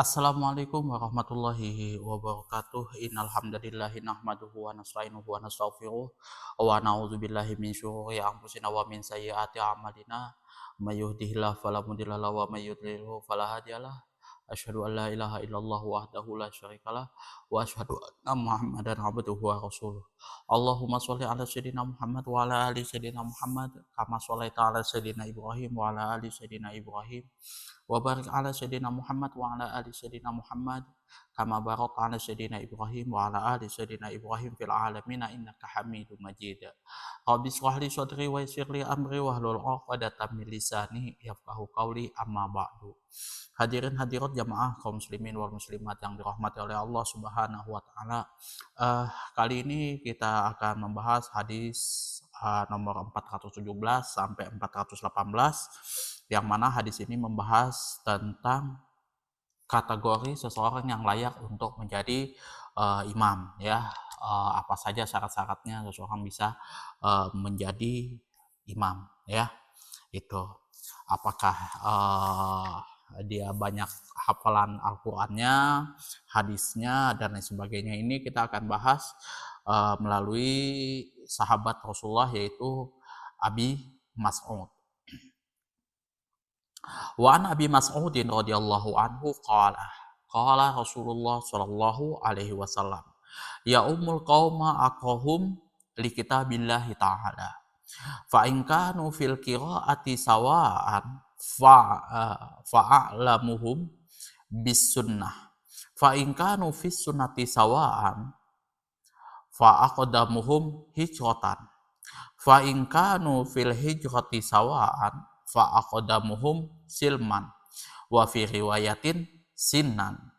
Assalamualaikum warahmatullahi wabarakatuh. Innal hamdalillahi nahmaduhu wa nasta'inuhu wa nastaghfiruh wa na'udzubillahi min syururi anfusina wa min sayyiati a'malina. May yahdihillahu fala mudilla lahu wa may yudlilhu fala hadiyalah. Asyhadu an la ilaha illallah wahdahu la syarikalah wa asyhadu anna Muhammadan abduhu wa rasuluh. Allahumma shalli ala sayyidina Muhammad wa ala ali sayyidina Muhammad kama shallaita ala sayyidina Ibrahim wa ala ali sayyidina Ibrahim wa barik ala sayyidina Muhammad wa ala ali sayyidina Muhammad kama barakta ala sayyidina Ibrahim wa ala ali sayyidina Ibrahim fil alamin innaka Hamidum Majid. Rabbi shrah li sadri wa yassir li amri wahlul 'uqdatam min lisani yafqahu qawli amma ba'du. Hadirin hadirat jamaah kaum muslimin wal muslimat yang dirahmati oleh Allah Subhanahu wa taala. Kali ini kita akan membahas hadis nomor 417 sampai 418, yang mana hadis ini membahas tentang kategori seseorang yang layak untuk menjadi imam, ya. Apa saja syarat-syaratnya seseorang bisa menjadi imam, ya. Itu apakah dia banyak hafalan Al-Qur'annya, hadisnya dan lain sebagainya. Ini kita akan bahas melalui sahabat Rasulullah, yaitu Abi Mas'ud. Wa an Abi Mas'udin radhiyallahu anhu qala Rasulullah sallallahu alaihi wasallam, ya ummul qauma aqrahum li kitabillahi ta'ala fa in kanu fil qiraati sawa'an fa'alamuhum bis sunnah fa in kanu fis sunnati sawa'an fa aqdamuhum hijratan fa in kanu fil hijrati sawa'an fa aqdamuhum silman wa fi riwayatin sinnan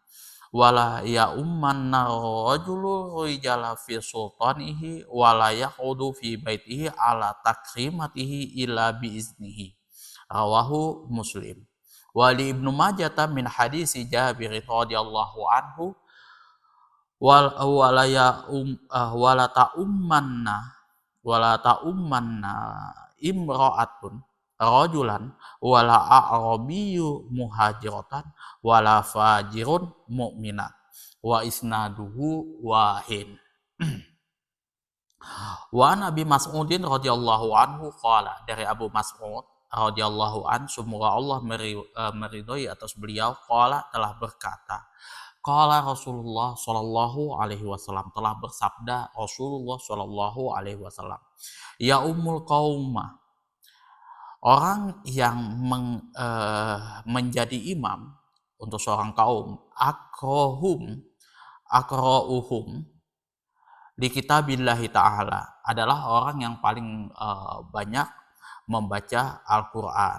wala ya umman rajulu rijala fi sultanihi wala yaqudu fi baitihi ala takrimatihi illa bi iznihi, rawahu Muslim. Wali Ibnu Majah min hadisi Jabir radhiyallahu anhu wala ta'ummanna imra'atun rajulan wala a'rabiyyu muhajiratan wala fajirun mu'minat wa isnaduhu wahin. Wa Nabi Mas'udin radhiyallahu anhu qala, dari Abu Mas'ud radhiyallahu an, semoga Allah meridhoi atas beliau, qala, telah berkata, qala Rasulullah sallallahu alaihi wasallam, telah bersabda Rasulullah sallallahu alaihi wasallam, ya ummul qaumah, orang yang menjadi imam untuk seorang kaum, akra'uhum li kitabillahi ta'ala, adalah orang yang paling banyak membaca Al-Qur'an.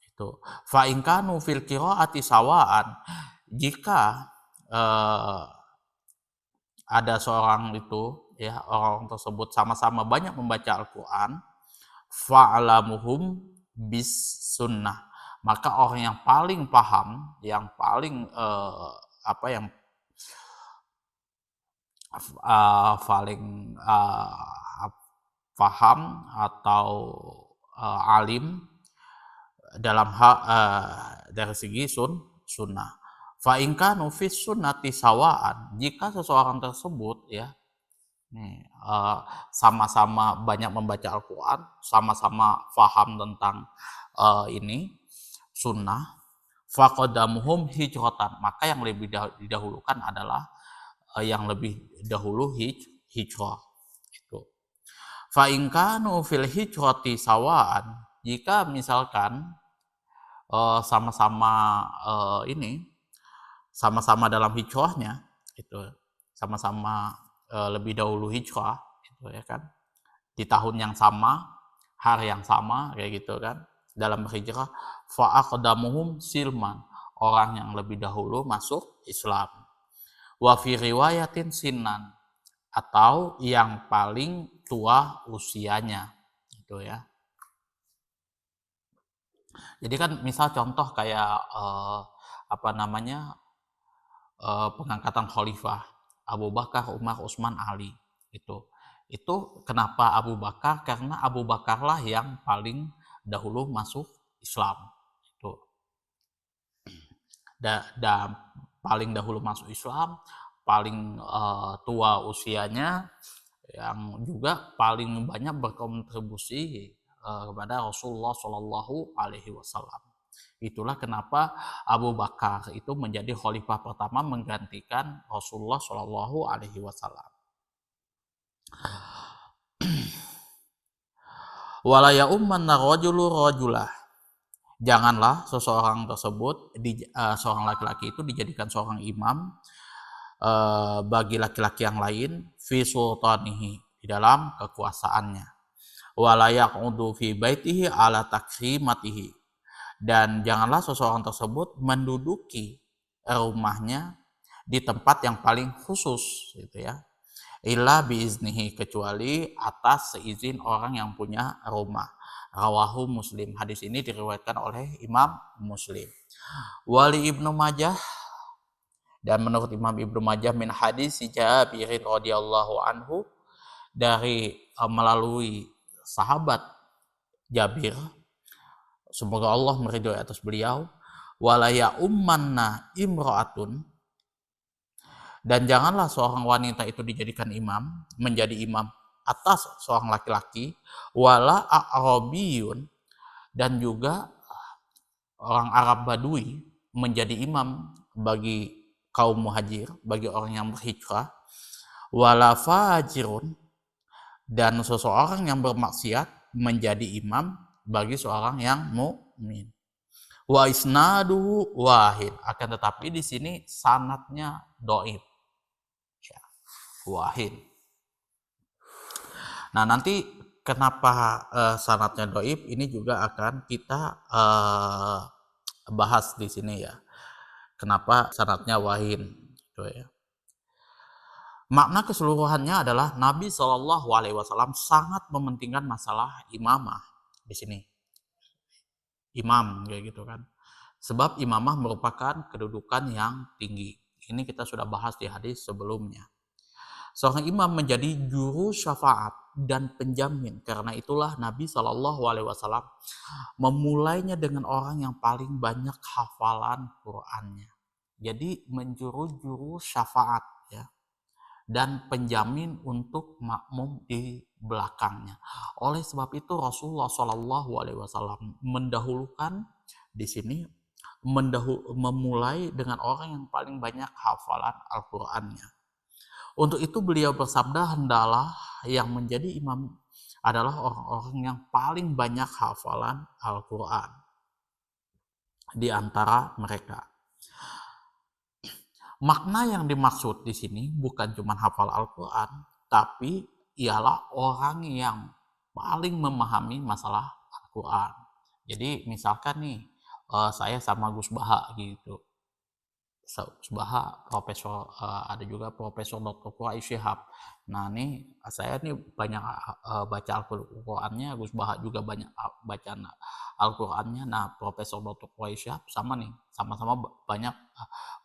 Itu fa in kanu fil qiraati sawaan, jika ada seorang itu, ya, orang tersebut sama-sama banyak membaca Al-Qur'an, fa'alamuhum bis sunnah, maka orang yang paling paham, yang paling paling paham atau alim dalam hal dari segi sunnah. Fa in kanu fis sunnati sawaan, jika seseorang tersebut, ya, sama-sama banyak membaca Al-Quran, sama-sama faham tentang ini sunnah, faqadamuhum hijratan, maka yang lebih didahulukan adalah yang lebih dahulu hijrah. Itu. Fa in kanu fil hijrati sawaan, jika misalkan sama-sama sama-sama dalam hijrahnya, itu sama-sama lebih dahulu hijrah, gitu ya kan, di tahun yang sama, hari yang sama, kayak gitu kan, dalam hijrah, fa aqdamuhum silman, orang yang lebih dahulu masuk Islam, wa fi riwayatin sinnan, atau yang paling tua usianya, gitu ya. Jadi kan misal contoh kayak pengangkatan khalifah Abu Bakar, Umar, Utsman, Ali, itu kenapa Abu Bakar? Karena Abu Bakarlah yang paling dahulu masuk Islam. Itu. Dan paling dahulu masuk Islam, paling tua usianya, yang juga paling banyak berkontribusi kepada Rasulullah Shallallahu Alaihi Wasallam. Itulah kenapa Abu Bakar itu menjadi khalifah pertama menggantikan Rasulullah Shallallahu Alaihi Wasallam. Walaya umman rajulu rajulah. Janganlah seseorang tersebut, seorang laki-laki itu dijadikan seorang imam bagi laki-laki yang lain fi sultanihi, di dalam kekuasaannya. Wala yaqudu fi baitihi ala takrimatihi, dan janganlah seseorang tersebut menduduki rumahnya di tempat yang paling khusus gitu ya. Illa biiznihi, kecuali atas seizin orang yang punya rumah. Rawahu Muslim. Hadis ini diriwayatkan oleh Imam Muslim. Wali Ibnu Majah, dan menurut Imam Ibnu Majah min hadis Jabir radhiyallahu anhu, dari melalui sahabat Jabir, semoga Allah meridhoi atas beliau, walaya ummanna imraatun, dan janganlah seorang wanita itu dijadikan imam, menjadi imam atas seorang laki-laki, wala a'rabiyun, dan juga orang Arab Badui menjadi imam bagi kaum muhajir, bagi orang yang berhijrah, wala fajirun, dan seseorang yang bermaksiat menjadi imam bagi seorang yang mukmin. Wa isnaduhu wahid, akan tetapi di sini sanadnya dhaif. Wahid. Nah, nanti kenapa sanadnya dhaif ini juga akan kita bahas di sini ya. Kenapa sanadnya wahid gitu ya. Makna keseluruhannya adalah Nabi Shallallahu Alaihi Wasallam sangat mementingkan masalah imamah di sini. Imam kayak gitu kan. Sebab imamah merupakan kedudukan yang tinggi. Ini kita sudah bahas di hadis sebelumnya. Seorang imam menjadi juru syafaat dan penjamin. Karena itulah Nabi Shallallahu Alaihi Wasallam memulainya dengan orang yang paling banyak hafalan Qur'annya. Jadi menjuru syafaat ya, dan penjamin untuk makmum di belakangnya. Oleh sebab itu Rasulullah Shallallahu Alaihi Wasallam mendahulukan di sini, memulai dengan orang yang paling banyak hafalan Al-Qur'annya. Untuk itu beliau bersabda, hendaklah yang menjadi imam adalah orang-orang yang paling banyak hafalan Al-Quran di antara mereka. Makna yang dimaksud di sini bukan cuma hafal Al-Quran, tapi ialah orang yang paling memahami masalah Al-Quran. Jadi misalkan nih, saya sama Gus Baha gitu. Baha, profesor, ada juga Profesor Dr. Quraish Shihab. Nah nih saya nih banyak baca Al-Qur'annya, Gus Baha juga banyak bacaan Al-Qur'annya. Nah Profesor Dr. Quraish Shihab sama nih, sama-sama banyak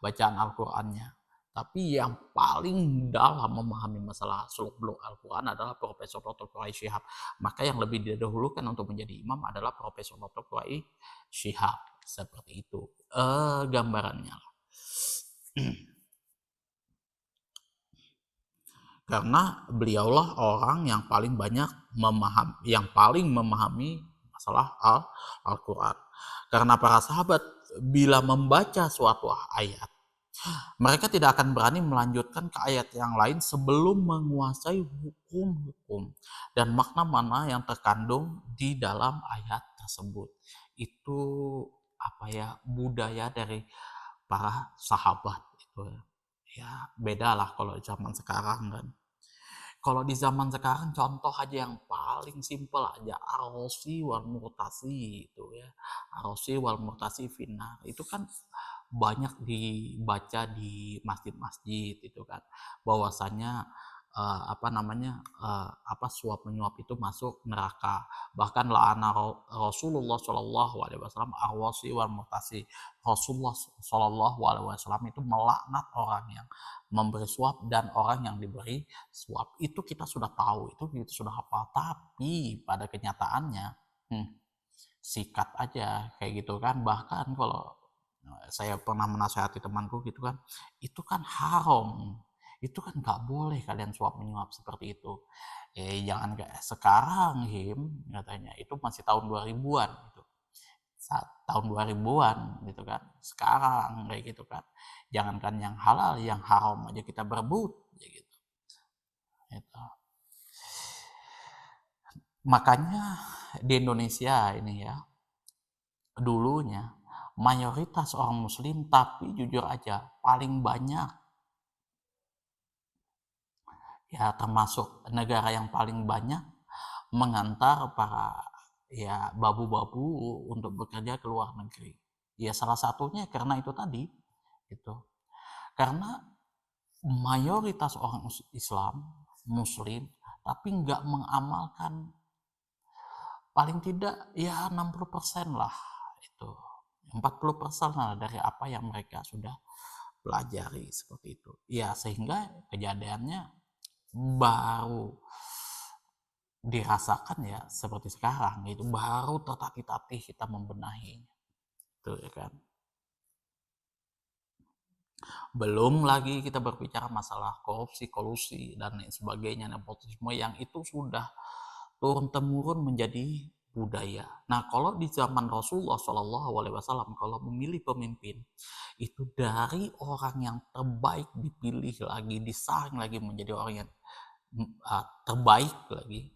bacaan Al-Qur'annya. Tapi yang paling dalam memahami masalah seluk-beluk Al-Qur'an adalah Profesor Dr. Quraish Shihab. Maka yang lebih didahulukan untuk menjadi imam adalah Profesor Dr. Quraish Shihab. Seperti itu gambarannya. Karena beliaulah orang yang paling banyak memahami masalah Al-Quran. Karena para sahabat bila membaca suatu ayat, mereka tidak akan berani melanjutkan ke ayat yang lain sebelum menguasai hukum-hukum dan makna-makna yang terkandung di dalam ayat tersebut. Itu budaya dari para sahabat itu ya. Beda lah kalau zaman sekarang kan. Kalau di zaman sekarang contoh aja yang paling simpel aja, Ar-Rashi wal Murtasi itu ya. Ar-Rashi wal Murtasi finnar itu kan banyak dibaca di masjid-masjid itu kan, bahwasanya suap menyuap itu masuk neraka. Bahkan la'ana Rasulullah Shallallahu Alaihi Wasallam ar-rashi wal murtasi. Rasulullah Shallallahu Alaihi Wasallam itu melaknat orang yang memberi suap dan orang yang diberi suap. Itu kita sudah tahu, itu kita sudah hafal. Tapi pada kenyataannya sikat aja kayak gitu kan. Bahkan kalau Saya pernah menasihati temanku gitu kan, itu kan haram, itu kan nggak boleh kalian suap menyuap seperti itu. Jangan kayak sekarang katanya, itu masih tahun 2000-an gitu. Tahun 2000-an gitu kan. Sekarang kayak gitu kan. Jangankan yang halal, yang haram aja kita berebut kayak gitu. Gitu. Makanya di Indonesia ini ya, dulunya mayoritas orang muslim, tapi jujur aja paling banyak ya, termasuk negara yang paling banyak mengantar para ya babu-babu untuk bekerja ke luar negeri. Ya salah satunya karena itu tadi gitu. Karena mayoritas orang Islam, muslim, tapi nggak mengamalkan, paling tidak ya 60% lah itu. 40% lah dari apa yang mereka sudah pelajari seperti itu. Ya sehingga kejadiannya baru dirasakan ya seperti sekarang itu, baru tertatih-tatih kita membenahinya. Tuh ya kan. Belum lagi kita berbicara masalah korupsi, kolusi dan lain sebagainya, nepotisme yang itu sudah turun-temurun menjadi budaya. Nah, kalau di zaman Rasulullah SAW, kalau memilih pemimpin, itu dari orang yang terbaik dipilih lagi, disaring lagi menjadi orang yang terbaik lagi,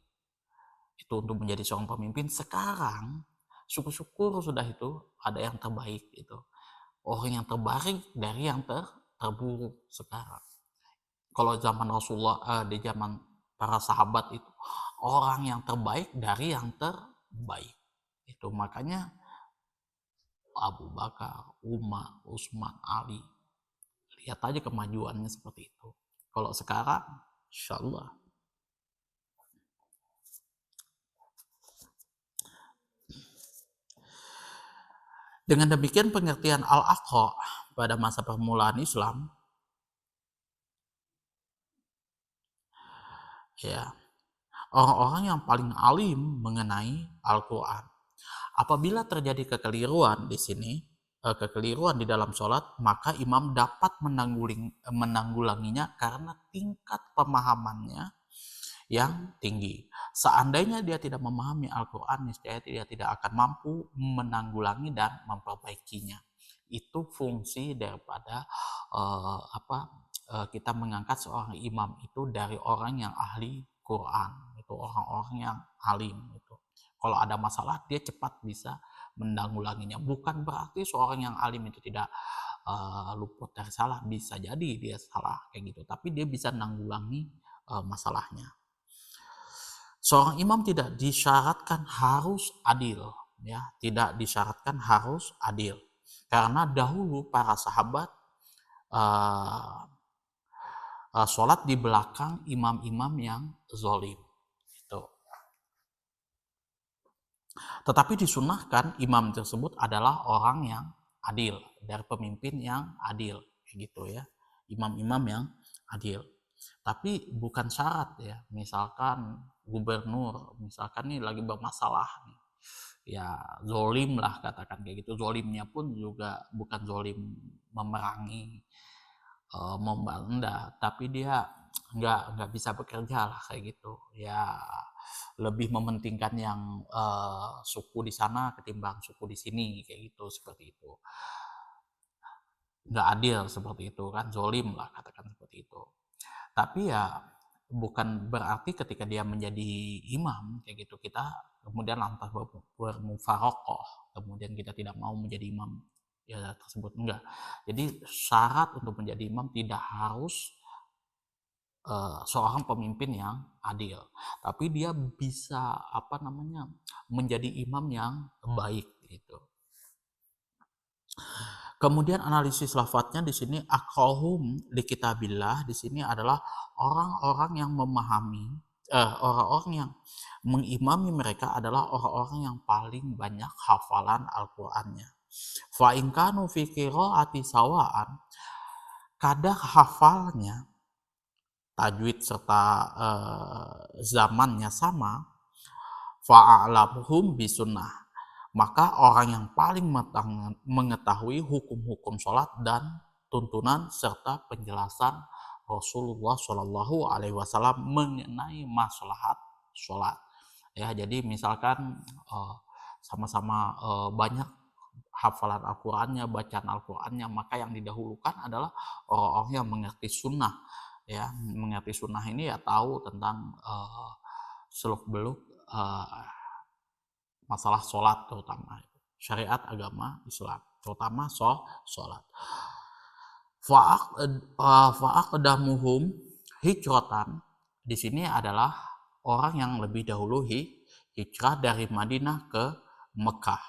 itu untuk menjadi seorang pemimpin. Sekarang, syukur-syukur sudah itu ada yang terbaik itu. Orang yang terbaik dari yang terburuk sekarang. Kalau zaman Rasulullah, di zaman para sahabat itu, orang yang terbaik dari yang terbaik. Itu makanya Abu Bakar, Umar, Utsman, Ali. Lihat aja kemajuannya seperti itu. Kalau sekarang, insya Allah. Dengan demikian pengertian Al-Aqsa pada masa permulaan Islam, ya, orang-orang yang paling alim mengenai Al-Quran. Apabila terjadi kekeliruan di sini, kekeliruan di dalam sholat, maka imam dapat menanggulanginya karena tingkat pemahamannya yang tinggi. Seandainya dia tidak memahami Al-Quran, niscaya dia tidak akan mampu menanggulangi dan memperbaikinya. Itu fungsi daripada kita mengangkat seorang imam itu dari orang yang ahli Quran, itu orang-orang yang alim itu. Kalau ada masalah dia cepat bisa menanggulanginya. Bukan berarti seorang yang alim itu tidak luput dari salah, bisa jadi dia salah kayak gitu, tapi dia bisa menanggulangi masalahnya. Seorang imam tidak disyaratkan harus adil, ya, tidak disyaratkan harus adil. Karena dahulu para sahabat sholat di belakang imam-imam yang zolim. Gitu. Tetapi disunahkan imam tersebut adalah orang yang adil, dari pemimpin yang adil, gitu ya. Imam-imam yang adil. Tapi bukan syarat ya. Misalkan gubernur, misalkan nih lagi bermasalah nih, ya zolim lah katakan kayak gitu. Zolimnya pun juga bukan zolim memerangi, membalas, tapi dia nggak bisa bekerja lah kayak gitu ya, lebih mementingkan yang suku di sana ketimbang suku di sini kayak gitu, seperti itu. Nggak adil seperti itu kan, zolim lah katakan seperti itu. Tapi ya bukan berarti ketika dia menjadi imam kayak gitu kita kemudian lantas bermufarokoh, kemudian kita tidak mau menjadi imam ya tersebut, enggak. Jadi syarat untuk menjadi imam tidak harus seorang pemimpin yang adil, tapi dia bisa menjadi imam yang baik gitu. Kemudian analisis lafadznya di sini, aqrahum li kitabillah di sini adalah orang-orang yang memahami, orang-orang yang mengimami mereka adalah orang-orang yang paling banyak hafalan Al-Qur'annya. Fa in kanu fi qiraati sawaan, kadar hafalnya, tajwid serta zamannya sama, fa'alamuhum bisunnah, maka orang yang paling mengetahui hukum-hukum sholat dan tuntunan serta penjelasan Rasulullah Shallallahu Alaihi Wasallam mengenai maslahat sholat. Ya, jadi misalkan sama-sama banyak hafalan Al-Qur'annya, bacaan Al-Qur'annya, maka yang didahulukan adalah orang-orang yang mengerti sunnah. Ya, mengerti sunnah ini ya tahu tentang seluk-beluk masalah sholat, terutama syariat agama Islam, terutama sholat. Fa'aqdamuhum hijratan, di sini adalah orang yang lebih dahulu hijrah dari Madinah ke Mekah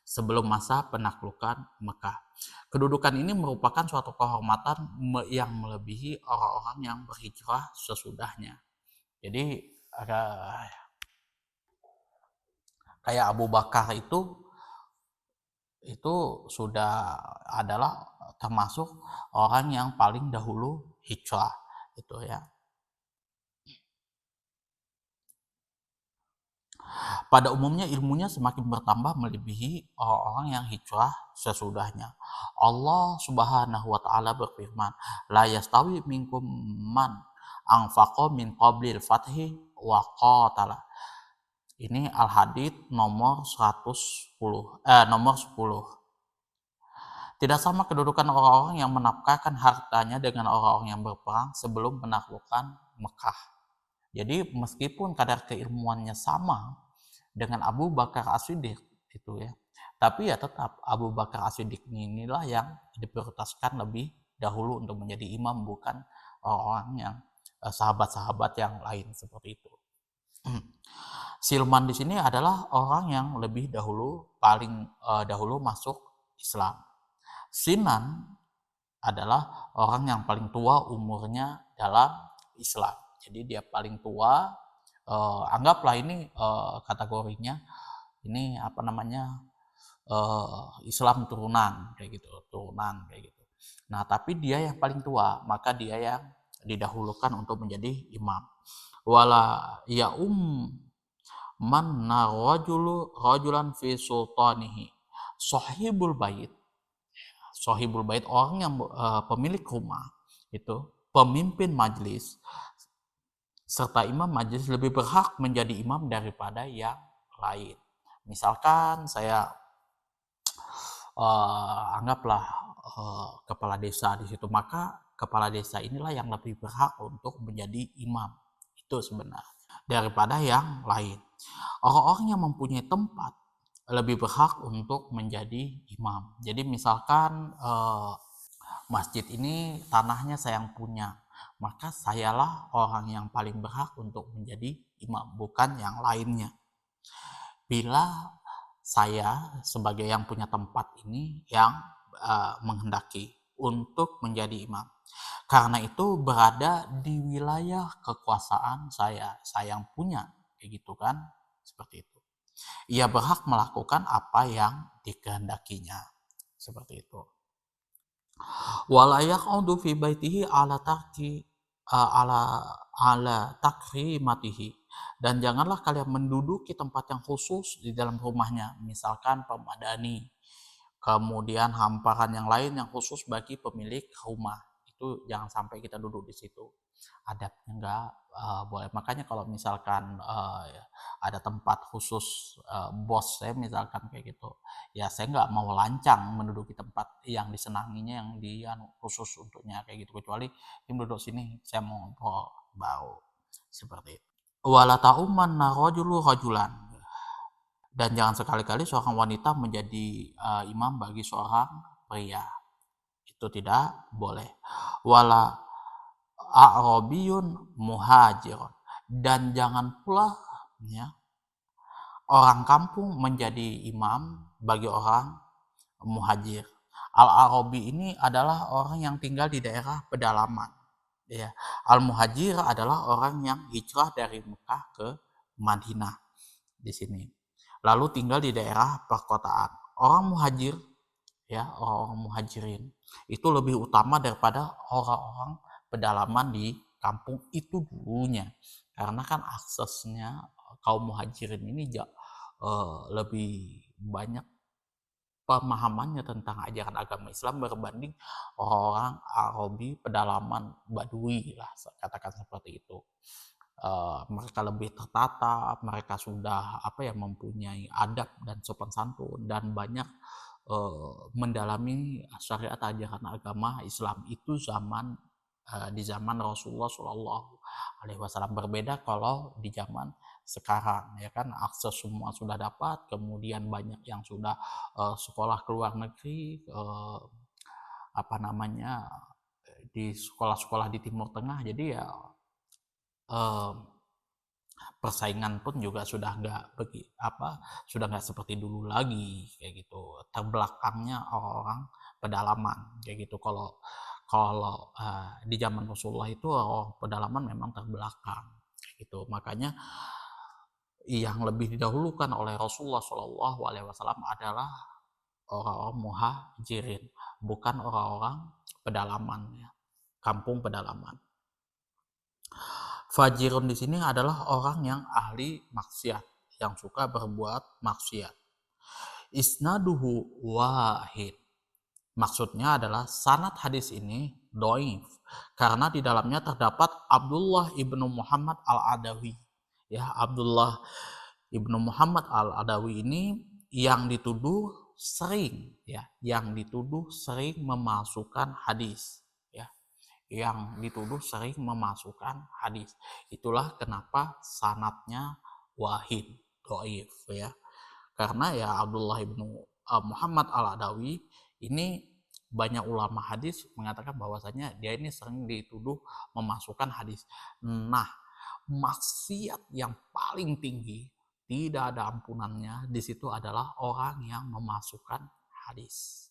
sebelum masa penaklukan Mekah. Kedudukan ini merupakan suatu kehormatan yang melebihi orang-orang yang berhijrah sesudahnya. Jadi kayak Abu Bakar itu sudah adalah termasuk orang yang paling dahulu hijrah itu ya. Pada umumnya ilmunya semakin bertambah melebihi orang-orang yang hijrah sesudahnya. Allah Subhanahu wa taala berfirman, "La yastawi minkum man anfaqa min qablil fathi wa qatala." Ini Al-Hadid nomor 10. Tidak sama kedudukan orang-orang yang menafkahkan hartanya dengan orang-orang yang berperang sebelum menaklukkan Mekah. Jadi meskipun kadar keilmuannya sama dengan Abu Bakar As-Siddiq itu ya, tapi ya tetap Abu Bakar As-Siddiq inilah yang diprioritaskan lebih dahulu untuk menjadi imam, bukan orang-orang yang sahabat-sahabat yang lain seperti itu. Silman di sini adalah orang yang lebih paling dahulu masuk Islam. Sinan adalah orang yang paling tua umurnya dalam Islam. Jadi dia paling tua. Anggaplah ini kategorinya ini Islam turunan kayak gitu, Nah, tapi dia yang paling tua, maka dia yang didahulukan untuk menjadi imam. Wala man rajulan fi sultanihi sahibul bait. Sahibul bait orang yang pemilik rumah itu, pemimpin majlis serta imam majlis lebih berhak menjadi imam daripada yang lain. Misalkan saya anggaplah kepala desa di situ, maka kepala desa inilah yang lebih berhak untuk menjadi imam itu sebenarnya daripada yang lain. Orang-orang yang mempunyai tempat lebih berhak untuk menjadi imam. Jadi misalkan masjid ini tanahnya saya yang punya, maka sayalah orang yang paling berhak untuk menjadi imam, bukan yang lainnya. Bila saya sebagai yang punya tempat ini yang menghendaki untuk menjadi imam, karena itu berada di wilayah kekuasaan saya yang punya, kayak gitu kan, seperti itu. Ia berhak melakukan apa yang dikehendakinya, seperti itu. Wala yaqudu fi baitihi ala takrimatihi, dan janganlah kalian menduduki tempat yang khusus di dalam rumahnya, misalkan pemadani, kemudian hamparan yang lain yang khusus bagi pemilik rumah, itu jangan sampai kita duduk di situ. Adabnya enggak boleh. Makanya kalau misalkan ada tempat khusus bos saya misalkan kayak gitu, ya saya nggak mau lancang menduduki tempat yang disenanginya, yang khusus untuknya kayak gitu, kecuali tim duduk sini saya mau ngobrol bau seperti itu. Wala ta'umanna rajulu rajulan, dan jangan sekali-kali seorang wanita menjadi imam bagi seorang pria, itu tidak boleh. Wala a'rabiyun muhajir, dan jangan pula ya, orang kampung menjadi imam bagi orang muhajir. Al-Arabi ini adalah orang yang tinggal di daerah pedalaman. Ya. Al-Muhajir adalah orang yang hijrah dari Mekah ke Madinah di sini. Lalu tinggal di daerah perkotaan. Orang muhajir, ya, orang muhajirin itu lebih utama daripada orang-orang pedalaman di kampung itu dulunya, karena kan aksesnya kaum muhajirin ini lebih banyak pemahamannya tentang ajaran agama Islam berbanding orang Arabi pedalaman Badui lah, katakan seperti itu. Mereka lebih tertata, mereka sudah mempunyai adab dan sopan santun dan banyak mendalami syariat ajaran agama Islam itu di zaman Rasulullah Shallallahu Alaihi Wasallam. Berbeda kalau di zaman sekarang, ya kan, akses semua sudah dapat, kemudian banyak yang sudah sekolah ke luar negeri, di sekolah-sekolah di Timur Tengah, jadi ya persaingan pun juga sudah nggak seperti dulu lagi kayak gitu. Terbelakangnya orang pedalaman kayak gitu. Kalau kalau di zaman Rasulullah itu orang pedalaman memang terbelakang kayak gitu. Makanya yang lebih didahulukan oleh Rasulullah Shallallahu Alaihi Wasallam adalah orang-orang muhajirin, bukan orang-orang pedalaman, ya, kampung pedalaman. Fajirun di sini adalah orang yang ahli maksiat, yang suka berbuat maksiat. Isnaduhu wahid. Maksudnya adalah sanad hadis ini doif, karena di dalamnya terdapat Abdullah ibnu Muhammad al-Adawi. Ya, Abdullah ibnu Muhammad al-Adawi ini yang dituduh sering memasukkan hadis. Yang dituduh sering memasukkan hadis. Itulah kenapa sanatnya wahid, doif, ya. Karena ya Abdullah ibnu Muhammad al-Adawi ini, banyak ulama hadis mengatakan bahwasanya dia ini sering dituduh memasukkan hadis. Nah, maksiat yang paling tinggi, tidak ada ampunannya di situ adalah orang yang memasukkan hadis.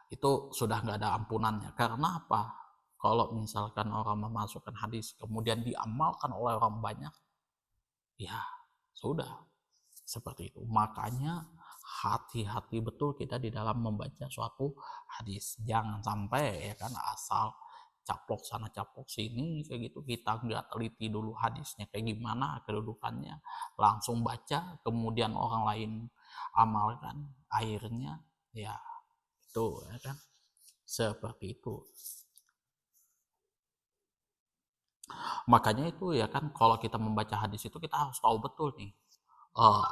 Itu sudah nggak ada ampunannya. Karena apa? Kalau misalkan orang memasukkan hadis kemudian diamalkan oleh orang banyak, ya sudah seperti itu. Makanya hati-hati betul kita di dalam membaca suatu hadis. Jangan sampai asal caplok sana caplok sini kayak gitu, kita nggak teliti dulu hadisnya kayak gimana kedudukannya, langsung baca kemudian orang lain amalkan, akhirnya ya itu, ya kan, seperti itu. Makanya itu, ya kan, kalau kita membaca hadis itu kita harus tahu betul nih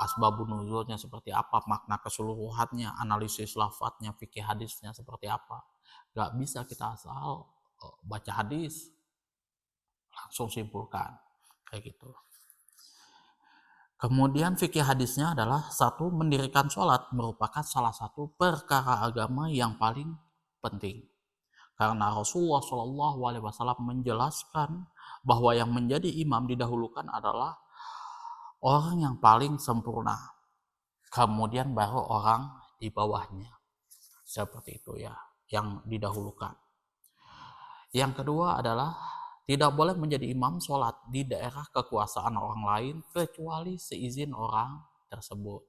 asbabun nuzulnya seperti apa, makna keseluruhannya, analisis lafadznya, fikih hadisnya seperti apa. Gak bisa kita asal baca hadis langsung simpulkan kayak gitu. Kemudian fikih hadisnya adalah satu, mendirikan sholat merupakan salah satu perkara agama yang paling penting. Karena Rasulullah Shallallahu Alaihi Wasallam menjelaskan bahwa yang menjadi imam didahulukan adalah orang yang paling sempurna, kemudian baru orang di bawahnya. Seperti itu, ya, yang didahulukan. Yang kedua adalah tidak boleh menjadi imam sholat di daerah kekuasaan orang lain kecuali seizin orang tersebut.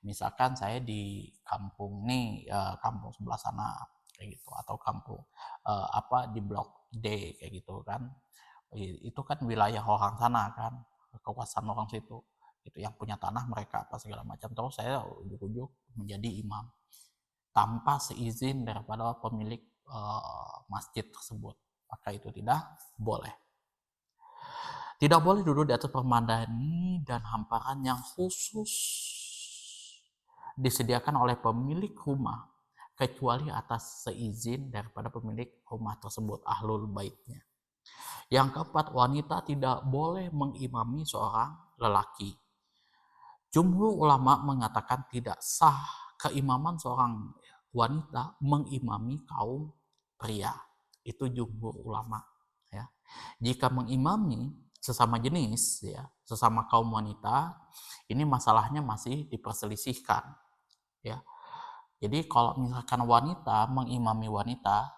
Misalkan saya di kampung nih, kampung sebelah sana kayak gitu, atau kampung di blok D kayak gitu kan. Itu kan wilayah orang sana kan, kekuasaan orang situ. Itu yang punya tanah mereka apa segala macam. Terus saya ujuk-ujuk menjadi imam tanpa seizin daripada pemilik masjid tersebut, maka itu tidak boleh. Tidak boleh duduk di atas permadani dan hamparan yang khusus disediakan oleh pemilik rumah, kecuali atas seizin daripada pemilik rumah tersebut, ahlul baitnya. Yang keempat, wanita tidak boleh mengimami seorang lelaki. Jumhur ulama mengatakan tidak sah keimaman seorang wanita mengimami kaum pria. Itu jumhur ulama, ya. Jika mengimami sesama jenis, ya, sesama kaum wanita, ini masalahnya masih diperselisihkan, ya. Jadi kalau misalkan wanita mengimami wanita,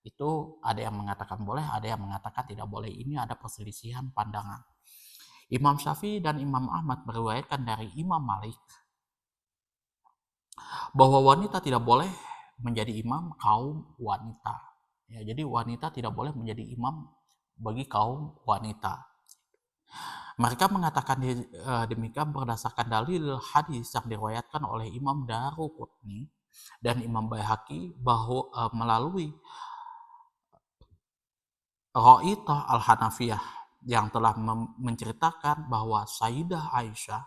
itu ada yang mengatakan boleh, ada yang mengatakan tidak boleh. Ini ada perselisihan pandangan. Imam Syafi'i dan Imam Ahmad meriwayatkan dari Imam Malik bahwa wanita tidak boleh menjadi imam kaum wanita. Ya, jadi wanita tidak boleh menjadi imam bagi kaum wanita. Mereka mengatakan demikian berdasarkan dalil hadis yang diriwayatkan oleh Imam Daruqutni dan Imam Baihaqi bahwa melalui Ra'ithah Al-Hanafiyah yang telah menceritakan bahwa Sayyidah Aisyah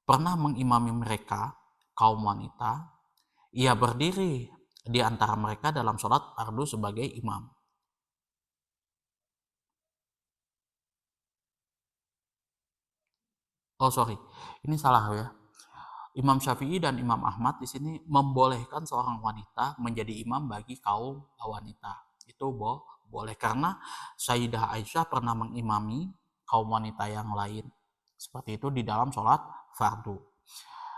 pernah mengimami mereka, kaum wanita. Ia berdiri di antara mereka dalam sholat fardu sebagai imam. Oh sorry, ini salah ya. Imam Syafi'i dan Imam Ahmad di sini membolehkan seorang wanita menjadi imam bagi kaum wanita. Itu boleh karena Sayyidah Aisyah pernah mengimami kaum wanita yang lain. Seperti itu di dalam sholat fardu.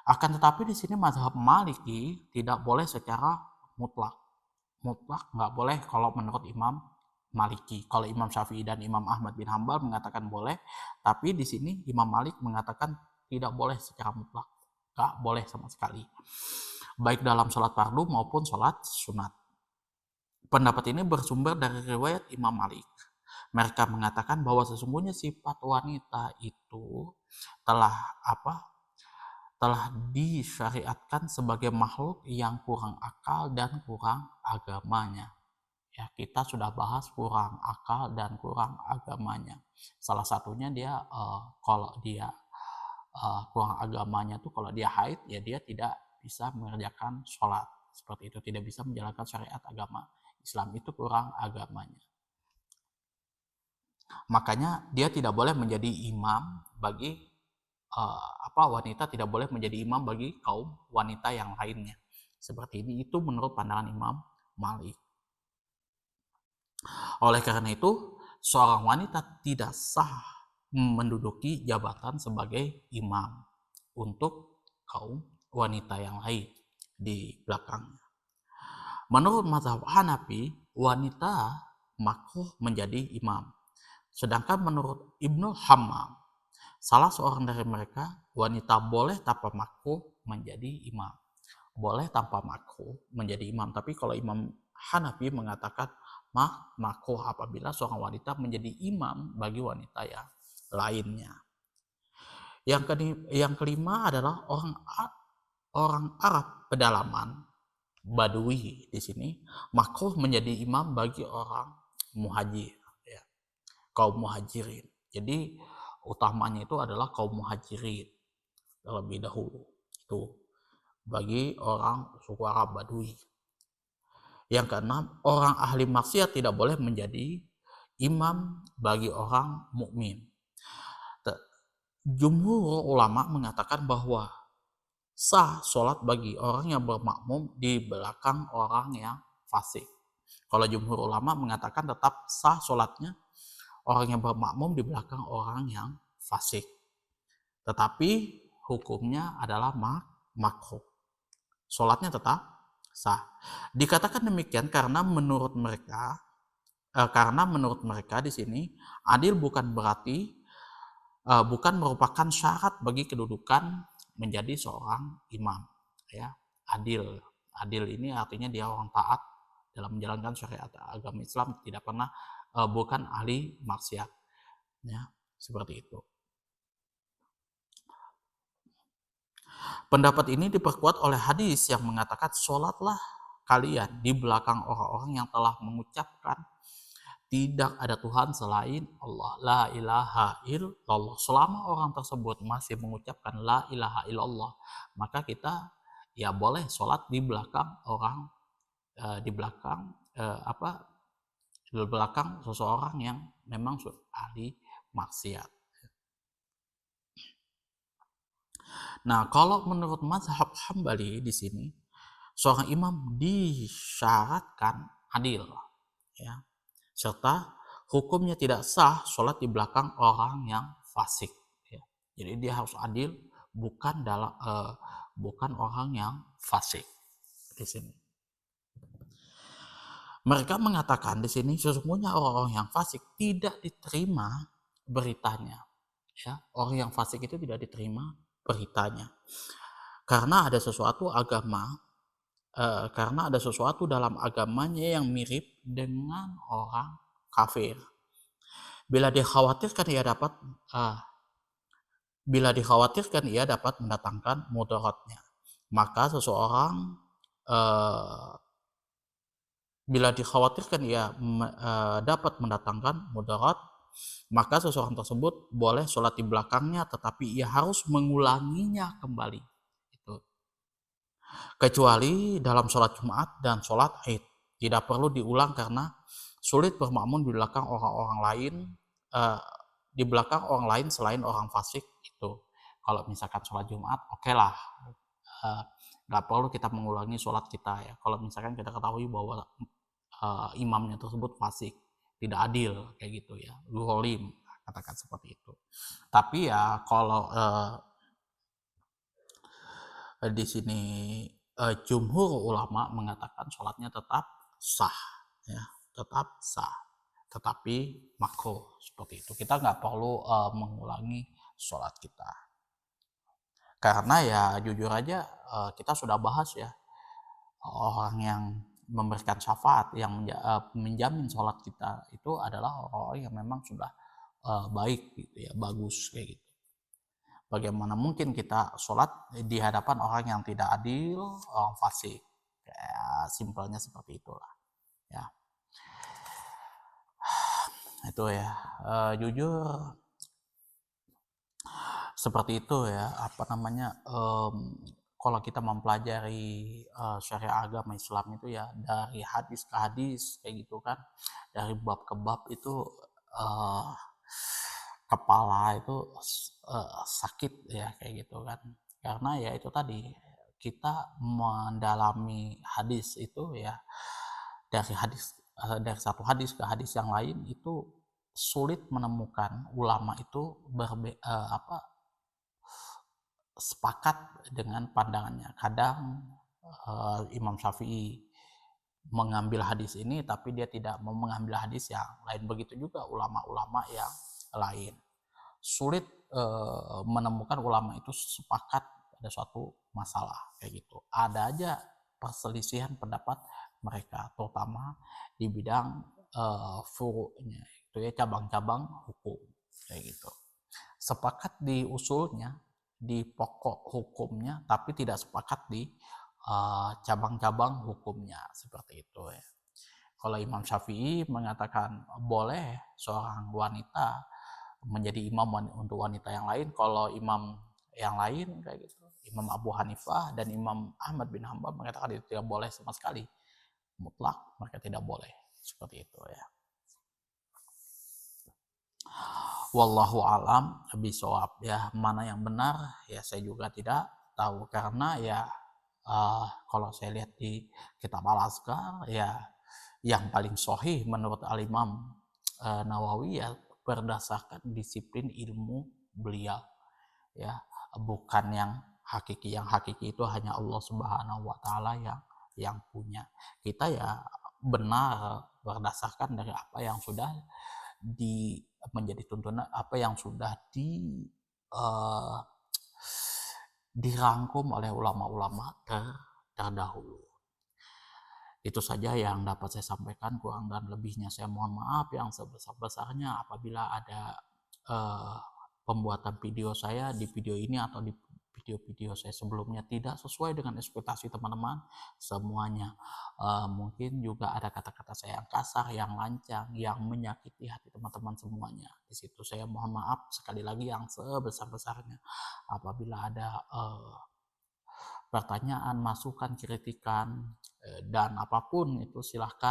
Akan tetapi di sini mazhab Maliki tidak boleh secara mutlak. Mutlak nggak boleh kalau menurut Imam Maliki. Kalau Imam Syafi'i dan Imam Ahmad bin Hambal mengatakan boleh, tapi di sini Imam Malik mengatakan tidak boleh secara mutlak. Nggak boleh sama sekali. Baik dalam sholat fardu maupun sholat sunat. Pendapat ini bersumber dari riwayat Imam Malik. Mereka mengatakan bahwa sesungguhnya sifat wanita itu telah disyariatkan sebagai makhluk yang kurang akal dan kurang agamanya. Ya, kita sudah bahas kurang akal dan kurang agamanya. Salah satunya dia kalau dia kurang agamanya tuh kalau dia haid ya dia tidak bisa mengerjakan sholat. Seperti itu, tidak bisa menjalankan syariat agama Islam, itu kurang agamanya. Makanya dia tidak boleh menjadi imam bagi wanita, tidak boleh menjadi imam bagi kaum wanita yang lainnya. Seperti ini, itu menurut pandangan Imam Malik. Oleh karena itu, seorang wanita tidak sah menduduki jabatan sebagai imam untuk kaum wanita yang lain di belakangnya. Menurut mazhab Hanafi, wanita makruh menjadi imam. Sedangkan menurut Ibnu Hammam, salah seorang dari mereka, wanita boleh tanpa makruh menjadi imam. Boleh tanpa makruh menjadi imam. Tapi kalau Imam Hanafi mengatakan makruh apabila seorang wanita menjadi imam bagi wanita yang lainnya. Yang kelima adalah orang Arab pedalaman, Badui di sini, makruh menjadi imam bagi orang muhajir, ya, kaum muhajirin. Jadi utamanya itu adalah kaum muhajirin terlebih dahulu. Itu bagi orang suku Arab Badui. Yang keenam, orang ahli maksiat tidak boleh menjadi imam bagi orang mukmin. Jumhur ulama mengatakan bahwa sah sholat bagi orang yang bermakmum di belakang orang yang fasik. Kalau jumhur ulama mengatakan tetap sah sholatnya orang yang bermakmum di belakang orang yang fasik. Tetapi hukumnya adalah makruh. Sholatnya tetap sah. Dikatakan demikian karena menurut mereka di sini adil bukan merupakan syarat bagi kedudukan menjadi seorang imam, ya. Adil ini artinya dia orang taat dalam menjalankan syariat agama Islam, tidak pernah bukan ahli maksiat, ya, seperti itu. Pendapat ini diperkuat oleh hadis yang mengatakan sholatlah kalian di belakang orang-orang yang telah mengucapkan tidak ada Tuhan selain Allah, la ilaha illallah. Selama orang tersebut masih mengucapkan la ilaha illallah, maka kita ya boleh sholat di belakang orang, di belakang seseorang yang memang ahli maksiat. Nah, kalau menurut mazhab Hambali di sini, seorang imam disyaratkan adil, ya, serta hukumnya tidak sah sholat di belakang orang yang fasik, ya. Jadi dia harus adil, bukan orang yang fasik di sini. Mereka mengatakan di sini sesungguhnya orang-orang yang fasik tidak diterima beritanya, ya. Orang yang fasik itu tidak diterima beritanya karena ada sesuatu dalam agamanya yang mirip dengan orang kafir. Bila dikhawatirkan ia dapat uh, bila dikhawatirkan ia dapat mendatangkan mudaratnya, maka seseorang uh, bila dikhawatirkan ia dapat mendatangkan mudarat, maka seseorang tersebut boleh sholat di belakangnya, tetapi ia harus mengulanginya kembali. Itu. Kecuali dalam sholat Jumat dan sholat Id, tidak perlu diulang karena sulit bermakmum di belakang orang-orang lain, di belakang orang lain selain orang fasik itu. Kalau misalkan sholat Jumat, oke lah, nggak perlu kita mengulangi sholat kita ya. Kalau misalkan kita ketahui bahwa imamnya tersebut fasik, tidak adil kayak gitu ya, zalim, katakan seperti itu. Tapi ya kalau di sini jumhur ulama mengatakan sholatnya tetap sah ya, tetap sah, tetapi makruh seperti itu. Kita nggak perlu mengulangi sholat kita, karena ya jujur aja kita sudah bahas ya, orang yang memberikan syafaat, yang menjamin sholat kita itu adalah orang-orang yang memang sudah baik gitu ya, bagus kayak gitu. Bagaimana mungkin kita sholat di hadapan orang yang tidak adil, orang fasik? Kayak simpelnya seperti itulah ya. Itu ya, jujur seperti itu ya, apa namanya, kalau kita mempelajari syariat agama Islam itu ya dari hadis ke hadis kayak gitu kan, dari bab ke bab itu kepala itu sakit ya kayak gitu kan, karena ya itu tadi, kita mendalami hadis itu ya dari satu hadis ke hadis yang lain itu sulit menemukan ulama itu sepakat dengan pandangannya. Kadang Imam Syafi'i mengambil hadis ini tapi dia tidak mau mengambil hadis yang lain, begitu juga ulama-ulama yang lain. Sulit menemukan ulama itu sepakat pada suatu masalah kayak gitu. Ada aja perselisihan pendapat mereka, terutama di bidang furu'nya, itu ya cabang-cabang hukum kayak gitu. Sepakat di usulnya, di pokok hukumnya, tapi tidak sepakat di cabang-cabang hukumnya seperti itu ya. Kalau Imam Syafi'i mengatakan boleh seorang wanita menjadi imam untuk wanita yang lain, kalau imam yang lain kayak gitu, Imam Abu Hanifah dan Imam Ahmad bin Hanbal mengatakan itu tidak boleh sama sekali, mutlak mereka tidak boleh seperti itu ya. Wallahu alam bisawab ya, mana yang benar ya saya juga tidak tahu, karena ya kalau saya lihat di kitab Al-Azkar ya, yang paling sahih menurut Al-Imam Nawawi ya berdasarkan disiplin ilmu beliau ya, bukan yang hakiki. Yang hakiki itu hanya Allah Subhanahu wa taala yang punya. Kita ya benar berdasarkan dari apa yang sudah menjadi tuntunan, apa yang sudah dirangkum oleh ulama-ulama terdahulu. Itu saja yang dapat saya sampaikan, kurang dan lebihnya saya mohon maaf yang sebesar-besarnya apabila ada pembuatan video saya di video ini atau di video-video saya sebelumnya tidak sesuai dengan ekspektasi teman-teman semuanya. Mungkin juga ada kata-kata saya yang kasar, yang lancang, yang menyakiti hati teman-teman semuanya. Di situ saya mohon maaf sekali lagi yang sebesar-besarnya. Apabila ada pertanyaan, masukan, kritikan, dan apapun itu silahkan